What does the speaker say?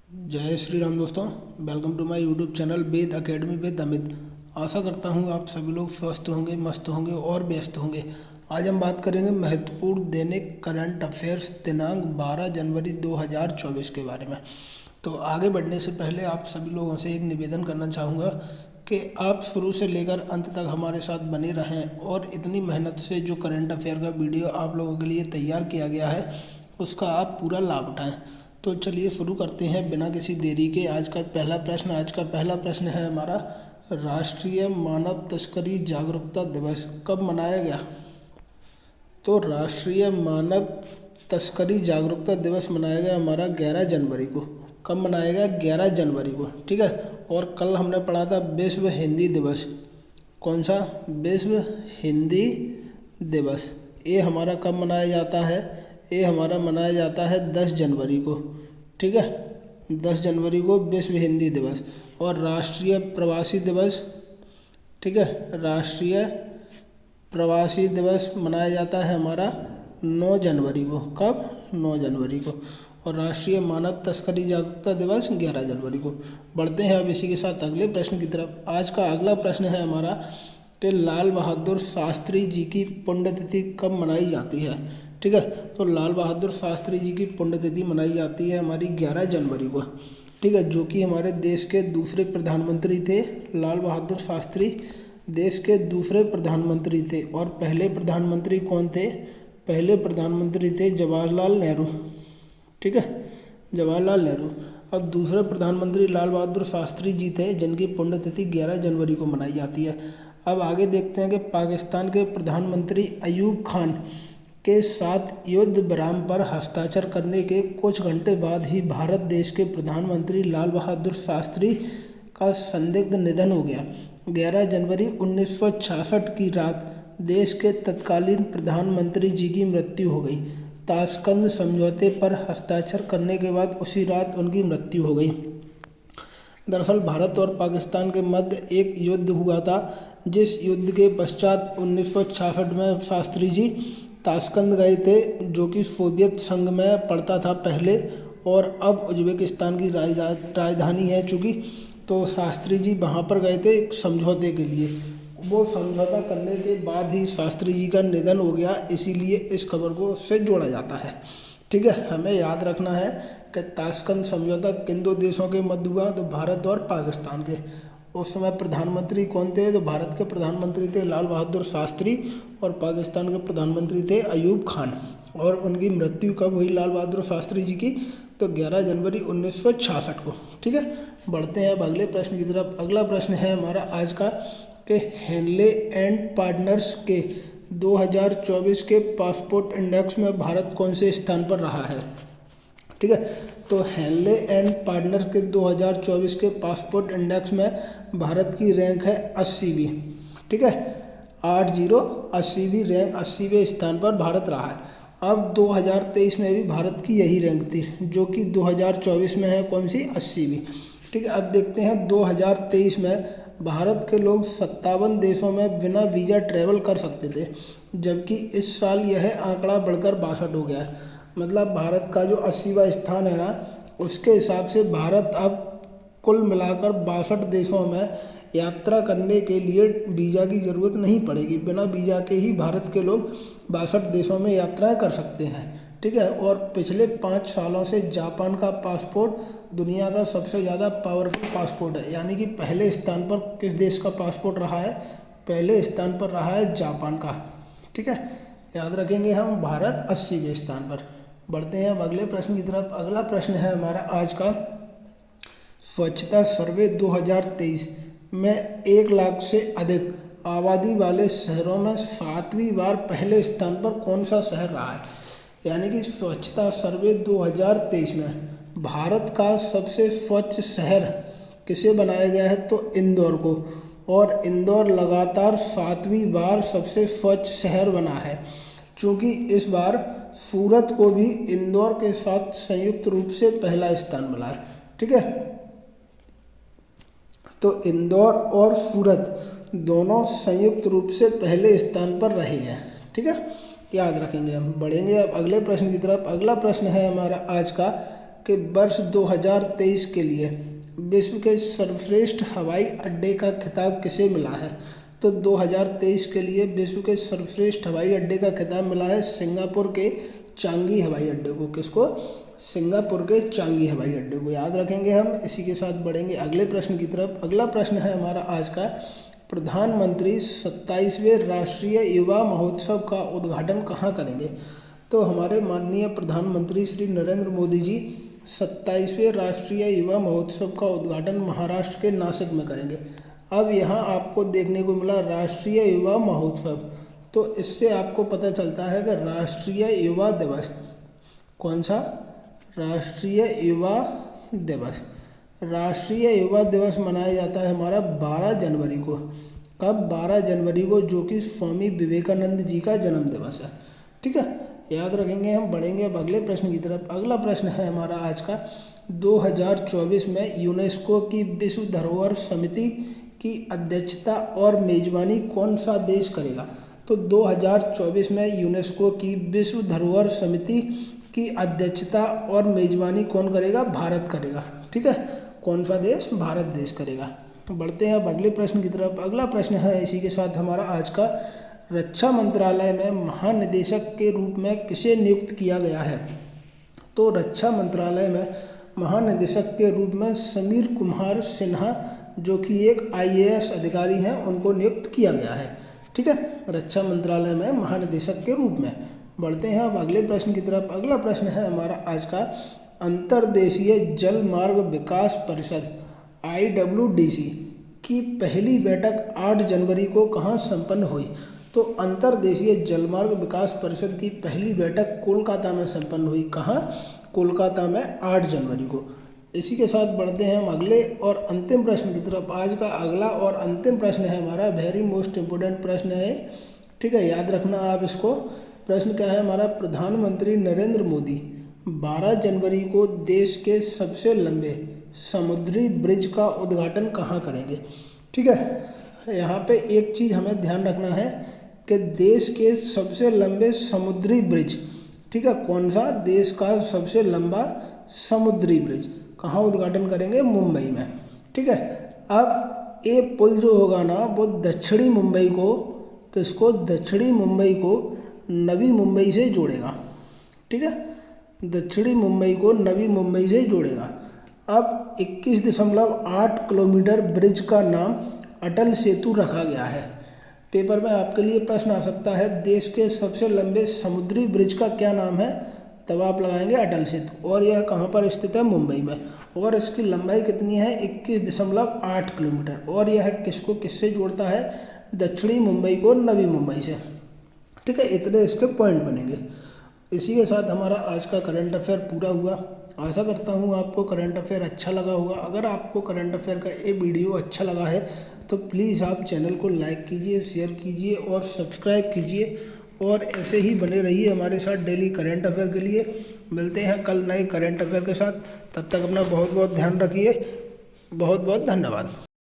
जय श्री राम दोस्तों। Welcome to my YouTube channel Ved academy with Amit. आशा करता हूँ आप सभी लोग स्वस्थ होंगे, मस्त होंगे और व्यस्त होंगे। आज हम बात करेंगे महत्वपूर्ण दैनिक करंट अफेयर्स दिनांक 12 जनवरी 2024 के बारे में। तो आगे बढ़ने से पहले आप सभी लोगों से एक निवेदन करना चाहूँगा कि आप शुरू से लेकर अंत तक हमारे साथ बने रहें और इतनी मेहनत से जो करंट अफेयर का वीडियो आप लोगों के लिए तैयार किया गया है उसका आप पूरा लाभ उठाएं। तो चलिए शुरू करते हैं बिना किसी देरी के। आज का पहला प्रश्न है हमारा, राष्ट्रीय मानव तस्करी जागरूकता दिवस कब मनाया गया? तो राष्ट्रीय मानव तस्करी जागरूकता दिवस मनाया गया हमारा 11 जनवरी को। कब मनाया गया? 11 जनवरी को, ठीक है। और कल हमने पढ़ा था विश्व हिंदी दिवस। कौन सा? विश्व हिंदी दिवस। ये हमारा कब मनाया जाता है? ये हमारा मनाया जाता है 10 जनवरी को, ठीक है। 10 जनवरी को विश्व हिंदी दिवस। और राष्ट्रीय प्रवासी दिवस, ठीक है, राष्ट्रीय प्रवासी दिवस मनाया जाता है हमारा 9 जनवरी को। कब? 9 जनवरी को। और राष्ट्रीय मानव तस्करी जागरूकता दिवस 11 जनवरी को। बढ़ते हैं अब इसी के साथ अगले प्रश्न की तरफ। आज का अगला प्रश्न है हमारा कि लाल बहादुर शास्त्री जी की पुण्यतिथि कब मनाई जाती है? ठीक है। तो लाल बहादुर शास्त्री जी की पुण्यतिथि मनाई जाती है हमारी 11 जनवरी को, ठीक है, जो कि हमारे देश के दूसरे प्रधानमंत्री थे। लाल बहादुर शास्त्री देश के दूसरे प्रधानमंत्री थे। और पहले प्रधानमंत्री कौन थे? पहले प्रधानमंत्री थे जवाहरलाल नेहरू, ठीक है, जवाहरलाल नेहरू। अब दूसरे प्रधानमंत्री लाल बहादुर शास्त्री जी थे जिनकी पुण्यतिथि 11 जनवरी को मनाई जाती है। अब आगे देखते हैं कि पाकिस्तान के प्रधानमंत्री अयूब खान के साथ युद्ध विराम पर हस्ताक्षर करने के कुछ घंटे बाद ही भारत देश के प्रधानमंत्री लाल बहादुर शास्त्री का संदिग्ध निधन हो गया। 11 जनवरी 1966 की रात देश के तत्कालीन प्रधानमंत्री जी की मृत्यु हो गई। ताशकंद समझौते पर हस्ताक्षर करने के बाद उसी रात उनकी मृत्यु हो गई। दरअसल भारत और पाकिस्तान के मध्य एक युद्ध हुआ था, जिस युद्ध के पश्चात 1966 में शास्त्री जी ताशकंद गए थे, जो कि सोवियत संघ में पड़ता था पहले और अब उज्बेकिस्तान की राजधानी है चूँकि। तो शास्त्री जी वहाँ पर गए थे एक समझौते के लिए। वो समझौता करने के बाद ही शास्त्री जी का निधन हो गया, इसीलिए इस खबर को उससे जोड़ा जाता है, ठीक है। हमें याद रखना है कि ताशकंद समझौता किन दो देशों के मध्य हुआ? तो भारत और पाकिस्तान के। उस समय प्रधानमंत्री कौन थे? तो भारत के प्रधानमंत्री थे लाल बहादुर शास्त्री और पाकिस्तान के प्रधानमंत्री थे अयूब खान। और उनकी मृत्यु कब हुई लाल बहादुर शास्त्री जी की? तो 11 जनवरी 1966 को, ठीक है। बढ़ते हैं अब अगले प्रश्न की तरफ। अगला प्रश्न है हमारा आज का कि हेनले एंड पार्टनर्स के 2024 के पासपोर्ट इंडेक्स में भारत कौन से स्थान पर रहा है? ठीक है। तो हेनले एंड पार्टनर के 2024 के पासपोर्ट इंडेक्स में भारत की रैंक है 80वीं, ठीक है, 80वीं रैंक, 80वें स्थान पर भारत रहा है। अब 2023 में भी भारत की यही रैंक थी, जो कि 2024 में है कौन सी? 80वीं, ठीक है। अब देखते हैं 2023 में भारत के लोग 57 देशों में बिना वीज़ा ट्रैवल कर सकते थे, जबकि इस साल यह आंकड़ा बढ़कर 62 हो गया है। मतलब भारत का जो 80वां स्थान है ना, उसके हिसाब से भारत अब कुल मिलाकर 62 देशों में यात्रा करने के लिए वीज़ा की ज़रूरत नहीं पड़ेगी। बिना वीज़ा के ही भारत के लोग 62 देशों में यात्राएं कर सकते हैं, ठीक है। और पिछले 5 सालों से जापान का पासपोर्ट दुनिया का सबसे ज़्यादा पावरफुल पासपोर्ट है। यानी कि पहले स्थान पर किस देश का पासपोर्ट रहा है? पहले स्थान पर रहा है जापान का, ठीक है। याद रखेंगे हम, भारत 80वें स्थान पर। बढ़ते हैं अब अगले प्रश्न की तरफ। अगला प्रश्न है हमारा आज का, स्वच्छता सर्वे 2023 में 1 लाख से अधिक आबादी वाले शहरों में 7वीं बार पहले स्थान पर कौन सा शहर रहा है? यानी कि स्वच्छता सर्वे 2023 में भारत का सबसे स्वच्छ शहर किसे बनाया गया है? तो इंदौर को। और इंदौर लगातार 7वीं बार सबसे स्वच्छ शहर बना है, क्योंकि इस बार सूरत को भी इंदौर के साथ संयुक्त रूप से पहला स्थान मिला है, ठीक है। तो इंदौर और सूरत दोनों संयुक्त रूप से पहले स्थान पर रहे हैं, ठीक है, याद रखेंगे हम। बढ़ेंगे अब अगले प्रश्न की तरफ। अगला प्रश्न है हमारा आज का कि वर्ष 2023 के लिए विश्व के सर्वश्रेष्ठ हवाई अड्डे का खिताब किसे मिला है? तो 2023 के लिए विश्व के सर्वश्रेष्ठ हवाई अड्डे का खिताब मिला है सिंगापुर के चांगी हवाई अड्डे को। किसको? सिंगापुर के चांगी हवाई अड्डे को। याद रखेंगे हम। इसी के साथ बढ़ेंगे अगले प्रश्न की तरफ। अगला प्रश्न है हमारा आज का, प्रधानमंत्री 27वें राष्ट्रीय युवा महोत्सव का उद्घाटन कहाँ करेंगे? तो हमारे माननीय प्रधानमंत्री श्री नरेंद्र मोदी जी 27वें राष्ट्रीय युवा महोत्सव का उद्घाटन महाराष्ट्र के नासिक में करेंगे। अब यहाँ आपको देखने को मिला राष्ट्रीय युवा महोत्सव, तो इससे आपको पता चलता है कि राष्ट्रीय युवा दिवस, कौन सा? राष्ट्रीय युवा दिवस। राष्ट्रीय युवा दिवस मनाया जाता है हमारा 12 जनवरी को। कब? 12 जनवरी को, जो कि स्वामी विवेकानंद जी का जन्म दिवस है। ठीक है, याद रखेंगे हम। बढ़ेंगे अब अगले प्रश्न की तरफ। अगला प्रश्न है हमारा आज का, 2024 में यूनेस्को की विश्व धरोहर समिति की अध्यक्षता और मेजबानी कौन सा देश करेगा? तो 2024 में यूनेस्को की विश्व धरोहर समिति की अध्यक्षता और मेजबानी कौन करेगा? भारत करेगा। ठीक है, कौन सा देश? भारत देश करेगा। बढ़ते हैं अब अगले प्रश्न की तरफ। अगला प्रश्न है इसी के साथ हमारा आज का, रक्षा मंत्रालय में महानिदेशक के रूप में किसे नियुक्त किया गया है? तो रक्षा मंत्रालय में महानिदेशक के रूप में समीर कुमार सिन्हा, जो कि एक IAS अधिकारी हैं, उनको नियुक्त किया गया है। ठीक है, रक्षा मंत्रालय में महानिदेशक के रूप में। बढ़ते हैं अब अगले प्रश्न की तरफ। अगला प्रश्न है हमारा आज का, अंतर्देशीय जल मार्ग विकास परिषद IWDC की पहली बैठक 8 जनवरी को कहाँ संपन्न हुई? तो अंतर्देशीय जलमार्ग विकास परिषद की पहली बैठक कोलकाता में संपन्न हुई। कहाँ? कोलकाता में 8 जनवरी को। इसी के साथ बढ़ते हैं हम अगले और अंतिम प्रश्न की तरफ। आज का अगला और अंतिम प्रश्न है हमारा, वेरी मोस्ट इम्पोर्टेंट प्रश्न है। ठीक है, याद रखना आप इसको। प्रश्न क्या है हमारा, प्रधानमंत्री नरेंद्र मोदी 12 जनवरी को देश के सबसे लंबे समुद्री ब्रिज का उद्घाटन कहाँ करेंगे? ठीक है, यहाँ पे एक चीज़ हमें ध्यान रखना है कि देश के सबसे लंबे समुद्री ब्रिज, ठीक है, कौन सा? देश का सबसे लंबा समुद्री ब्रिज कहाँ उद्घाटन करेंगे? मुंबई में। ठीक है, अब ये पुल जो होगा ना, वो दक्षिणी मुंबई को, किसको? दक्षिणी मुंबई को नवी मुंबई से जोड़ेगा। ठीक है, दक्षिणी मुंबई को नवी मुंबई से जोड़ेगा। अब 21.8 किलोमीटर ब्रिज का नाम अटल सेतु रखा गया है। पेपर में आपके लिए प्रश्न आ सकता है, देश के सबसे लंबे समुद्री ब्रिज का क्या नाम है? तब आप लगाएंगे अटल सेतु। और यह कहाँ पर स्थित है? मुंबई में। और इसकी लंबाई कितनी है? 21.8 किलोमीटर। और यह किसको किससे जोड़ता है? दक्षिणी मुंबई को नवी मुंबई से। ठीक है, इतने इसके पॉइंट बनेंगे। इसी के साथ हमारा आज का करंट अफेयर पूरा हुआ। आशा करता हूँ आपको करंट अफेयर अच्छा लगा होगा। अगर आपको करंट अफेयर का ये वीडियो अच्छा लगा है तो प्लीज़ आप चैनल को लाइक कीजिए, शेयर कीजिए और सब्सक्राइब कीजिए। और ऐसे ही बने रहिए हमारे साथ डेली करंट अफेयर के लिए। मिलते हैं कल नए करंट अफेयर के साथ। तब तक अपना बहुत बहुत ध्यान रखिए। बहुत बहुत धन्यवाद।